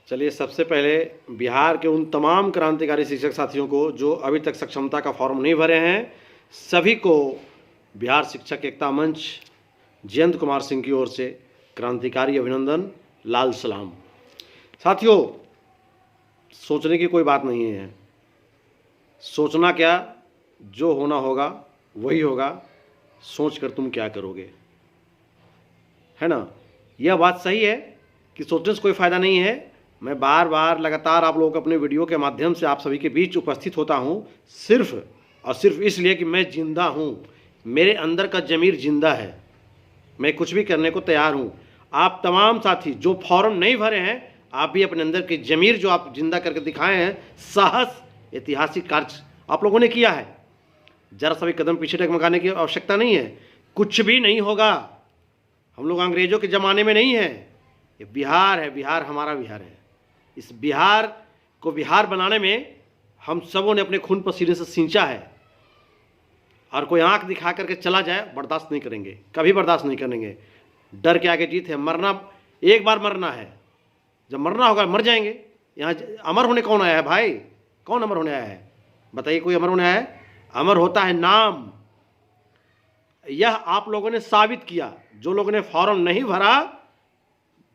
चलिए, सबसे पहले बिहार के उन तमाम क्रांतिकारी शिक्षक साथियों को जो अभी तक सक्षमता का फॉर्म नहीं भरे हैं, सभी को बिहार शिक्षक एकता मंच जयंत कुमार सिंह की ओर से क्रांतिकारी अभिनंदन, लाल सलाम। साथियों, सोचने की कोई बात नहीं है। सोचना क्या, जो होना होगा वही होगा। सोच कर तुम क्या करोगे, है ना। यह बात सही है कि सोचने से कोई फ़ायदा नहीं है। मैं बार बार लगातार आप लोगों को अपने वीडियो के माध्यम से आप सभी के बीच उपस्थित होता हूं, सिर्फ और सिर्फ इसलिए कि मैं जिंदा हूं, मेरे अंदर का ज़मीर जिंदा है, मैं कुछ भी करने को तैयार हूं। आप तमाम साथी जो फॉर्म नहीं भरे हैं, आप भी अपने अंदर के ज़मीर जो आप जिंदा करके दिखाए हैं, साहस, ऐतिहासिक कार्य आप लोगों ने किया है। जरा सभी कदम पीछे डगमगाने की आवश्यकता नहीं है। कुछ भी नहीं होगा। हम लोग अंग्रेजों के ज़माने में नहीं है। ये बिहार है, बिहार हमारा बिहार है। इस बिहार को बिहार बनाने में हम सबों ने अपने खून पसीने से सींचा है, और कोई आंख दिखा करके चला जाए बर्दाश्त नहीं करेंगे, कभी बर्दाश्त नहीं करेंगे। डर के आगे जीत है। मरना एक बार मरना है, जब मरना होगा मर जाएंगे। यहाँ अमर होने कौन आया है भाई? कौन अमर होने आया है? बताइए, कोई अमर होने आया है? अमर होता है नाम। यह आप लोगों ने साबित किया। जो लोगों ने फॉर्म नहीं भरा,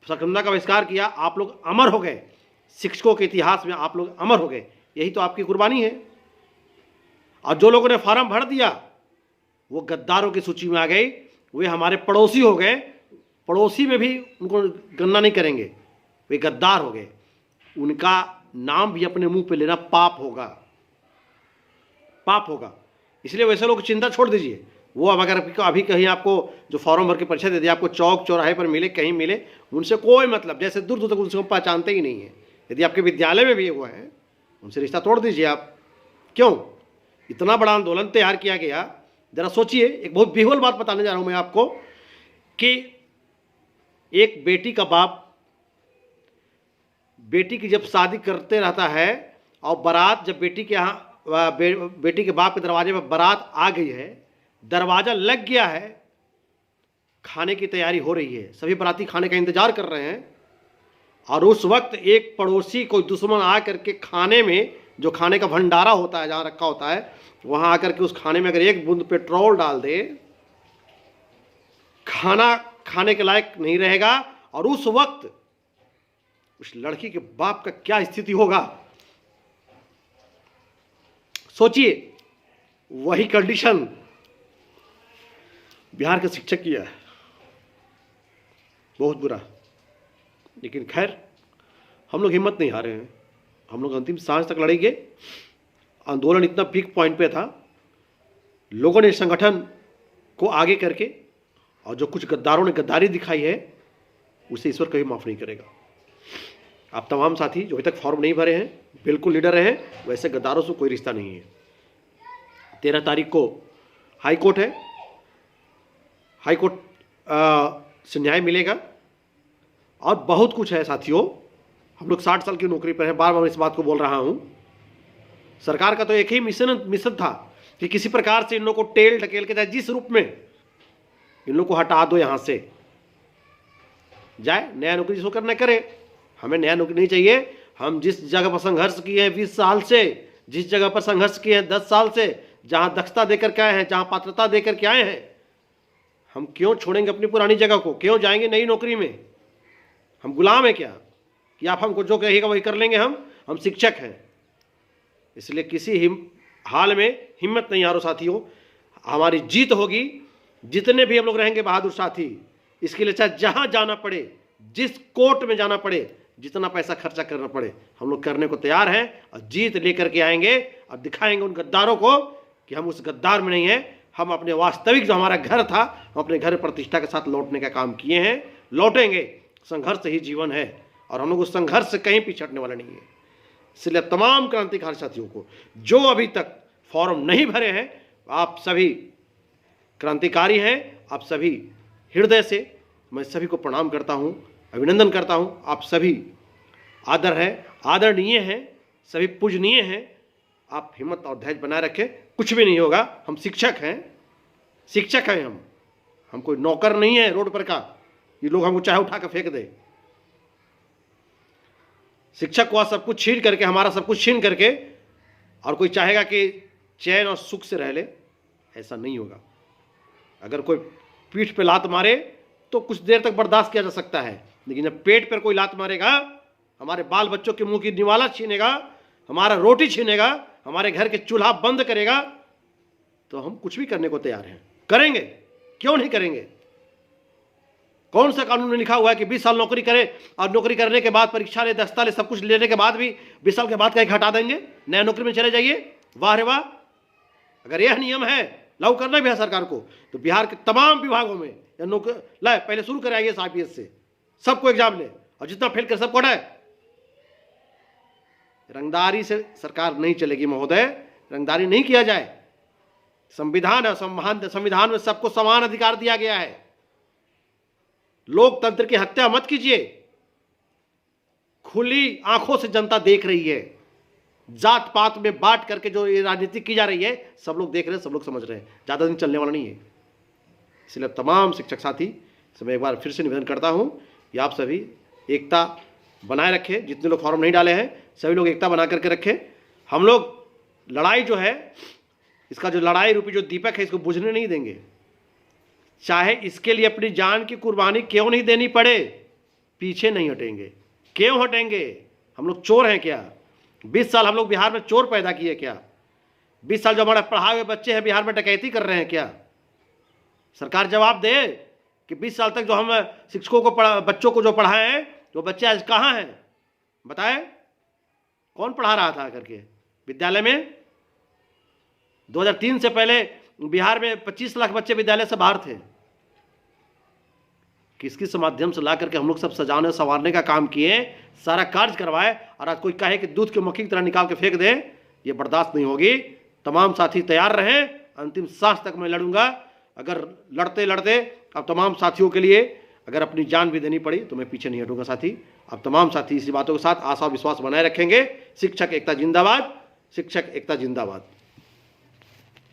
सक्षमता का बहिष्कार किया, आप लोग अमर हो गए। शिक्षकों के इतिहास में आप लोग अमर हो गए। यही तो आपकी कुर्बानी है। और जो लोगों ने फॉर्म भर दिया वो गद्दारों की सूची में आ गए। वे हमारे पड़ोसी हो गए। पड़ोसी में भी उनको गणना नहीं करेंगे, वे गद्दार हो गए। उनका नाम भी अपने मुंह पे लेना पाप होगा, पाप होगा। इसलिए वैसे लोग चिंता छोड़ दीजिए। वो अब अगर अभी कहीं आपको जो फॉर्म भर के परीक्षा दे दिया, आपको चौक चौराहे पर मिले, कहीं मिले, उनसे कोई मतलब, जैसे दूर दूर तक उनसे हम पहचानते ही नहीं है। यदि आपके विद्यालय में भी वो है, उनसे रिश्ता तोड़ दीजिए आप। क्यों? इतना बड़ा आंदोलन तैयार किया गया। जरा सोचिए, एक बहुत बेहुल बात बताने जा रहा हूं मैं आपको कि एक बेटी का बाप बेटी की जब शादी करते रहता है, और बारात जब बेटी के यहाँ बेटी के बाप के दरवाजे पर बारात आ गई है, दरवाजा लग गया है, खाने की तैयारी हो रही है, सभी बाराती खाने का इंतजार कर रहे हैं, और उस वक्त एक पड़ोसी कोई दुश्मन आ करके खाने में, जो खाने का भंडारा होता है जहां रखा होता है, वहां आकर के उस खाने में अगर एक बूंद पेट्रोल डाल दे, खाना खाने के लायक नहीं रहेगा। और उस वक्त उस लड़की के बाप का क्या स्थिति होगा, सोचिए। वही कंडीशन बिहार के शिक्षक की है। बहुत बुरा। लेकिन खैर, हम लोग हिम्मत नहीं हारे हैं। हम लोग अंतिम सांस तक लड़ेंगे। आंदोलन इतना पीक पॉइंट पे था, लोगों ने संगठन को आगे करके, और जो कुछ गद्दारों ने गद्दारी दिखाई है, उसे ईश्वर कभी माफ नहीं करेगा। आप तमाम साथी जो अभी तक फॉर्म नहीं भरे हैं, बिल्कुल लीडर रहे। वैसे गद्दारों से कोई रिश्ता नहीं है। 13 तारीख को हाई कोर्ट है। हाई कोर्ट से न्याय मिलेगा। और बहुत कुछ है साथियों। हम लोग 60 साल की नौकरी पर हैं, बार बार इस बात को बोल रहा हूं। सरकार का तो एक ही मिशन था कि किसी प्रकार से इन लोगों को टेल ढकेल के, चाहे जिस रूप में, इन लोगों को हटा दो यहां से। जाए नया नौकरी जिसको करना करे। हमें नया नौकरी नहीं चाहिए। हम जिस जगह पर संघर्ष किए हैं 20 साल से, जिस जगह पर संघर्ष किए हैं 10 साल से, जहां दक्षता देकर के आए हैं, जहां पात्रता देकर के आए हैं, हम क्यों छोड़ेंगे अपनी पुरानी जगह को? क्यों जाएंगे नई नौकरी में? हम गुलाम हैं क्या कि आप हमको जो कहिएगा वही कर लेंगे? हम शिक्षक हैं। इसलिए किसी हाल में हिम्मत नहीं हारो साथियों। हमारी जीत होगी। जितने भी हम लोग रहेंगे बहादुर साथी, इसके लिए चाहे जहां जाना पड़े, जिस कोर्ट में जाना पड़े, जितना पैसा खर्चा करना पड़े, हम लोग करने को तैयार हैं। और जीत लेकर के आएंगे और दिखाएंगे उन गद्दारों को कि हम उस गद्दार में नहीं हैं। हम अपने वास्तविक जो हमारा घर था, हम अपने घर प्रतिष्ठा के साथ लौटने का काम किए हैं, लौटेंगे। संघर्ष ही जीवन है, और हम लोग उस संघर्ष से कहीं पीछे हटने वाला नहीं है। इसलिए तमाम क्रांतिकारी साथियों को जो अभी तक फॉर्म नहीं भरे हैं, आप सभी क्रांतिकारी हैं। आप सभी हृदय से मैं सभी को प्रणाम करता हूं, अभिनंदन करता हूं। आप सभी आदर है, आदरणीय हैं, सभी पूजनीय हैं। आप हिम्मत और धैर्य बनाए रखें। कुछ भी नहीं होगा। हम शिक्षक हैं, शिक्षक हैं हम कोई नौकर नहीं है रोड पर का, ये लोग हमको चाहे उठा कर फेंक दे। शिक्षक को सब कुछ छीन करके, हमारा सब कुछ छीन करके, और कोई चाहेगा कि चैन और सुख से रह ले, ऐसा नहीं होगा। अगर कोई पीठ पे लात मारे तो कुछ देर तक बर्दाश्त किया जा सकता है, लेकिन जब पेट पर कोई लात मारेगा, हमारे बाल बच्चों के मुंह की निवाला छीनेगा, हमारा रोटी छीनेगा, हमारे घर के चूल्हा बंद करेगा, तो हम कुछ भी करने को तैयार हैं, करेंगे, क्यों नहीं करेंगे। कौन सा कानून में लिखा हुआ है कि 20 साल नौकरी करे और नौकरी करने के बाद परीक्षा ले, दस्ता ले, सब कुछ लेने के बाद भी 20 साल के बाद कहीं हटा देंगे, नया नौकरी में चले जाइए? वाह रे वाह। अगर यह नियम है, लागू करना भी है सरकार को, तो बिहार के तमाम विभागों में या नौकरी लाए, पहले शुरू कराइए IPS से, सबको एग्जाम ले, और जितना फेल कर सबको हटाए। रंगदारी से सरकार नहीं चलेगी महोदय, रंगदारी नहीं किया जाए। संविधान है, संविधान में सबको समान अधिकार दिया गया है। लोकतंत्र की हत्या मत कीजिए। खुली आंखों से जनता देख रही है, जात पात में बांट करके जो ये राजनीति की जा रही है, सब लोग देख रहे हैं, सब लोग समझ रहे हैं, ज्यादा दिन चलने वाला नहीं है। इसलिए तमाम शिक्षक साथी से मैं एक बार फिर से निवेदन करता हूं कि आप सभी एकता बनाए रखें। जितने लोग फॉर्म नहीं डाले हैं, सभी लोग एकता बना करके रखें। हम लोग लड़ाई जो है, इसका जो लड़ाई रूपी जो दीपक है, इसको बुझने नहीं देंगे। चाहे इसके लिए अपनी जान की कुर्बानी क्यों नहीं देनी पड़े, पीछे नहीं हटेंगे। क्यों हटेंगे? हम लोग चोर हैं क्या? 20 साल हम लोग बिहार में चोर पैदा किए क्या? 20 साल जो हमारे पढ़ाए हुए बच्चे हैं बिहार में डकैती कर रहे हैं क्या? सरकार जवाब दे कि 20 साल तक जो हम शिक्षकों को बच्चों को जो पढ़ाए हैं, वो बच्चे आज कहाँ हैं? बताए, कौन पढ़ा रहा था करके विद्यालय में? 2003 से पहले बिहार में 25 लाख बच्चे विद्यालय से बाहर थे। किस माध्यम से ला करके हम लोग सब सजाने संवारने का काम किए, सारा कार्य करवाए, और आज कोई कहे कि दूध के मक्खी की तरह निकाल के फेंक दे, ये बर्दाश्त नहीं होगी। तमाम साथी तैयार रहें, अंतिम सांस तक मैं लड़ूंगा। अगर लड़ते लड़ते अब तमाम साथियों के लिए अगर अपनी जान भी देनी पड़ी तो मैं पीछे नहीं हटूंगा साथी। अब तमाम साथी इसी बातों के साथ आशा और विश्वास बनाए रखेंगे। शिक्षक एकता जिंदाबाद, शिक्षक एकता जिंदाबाद।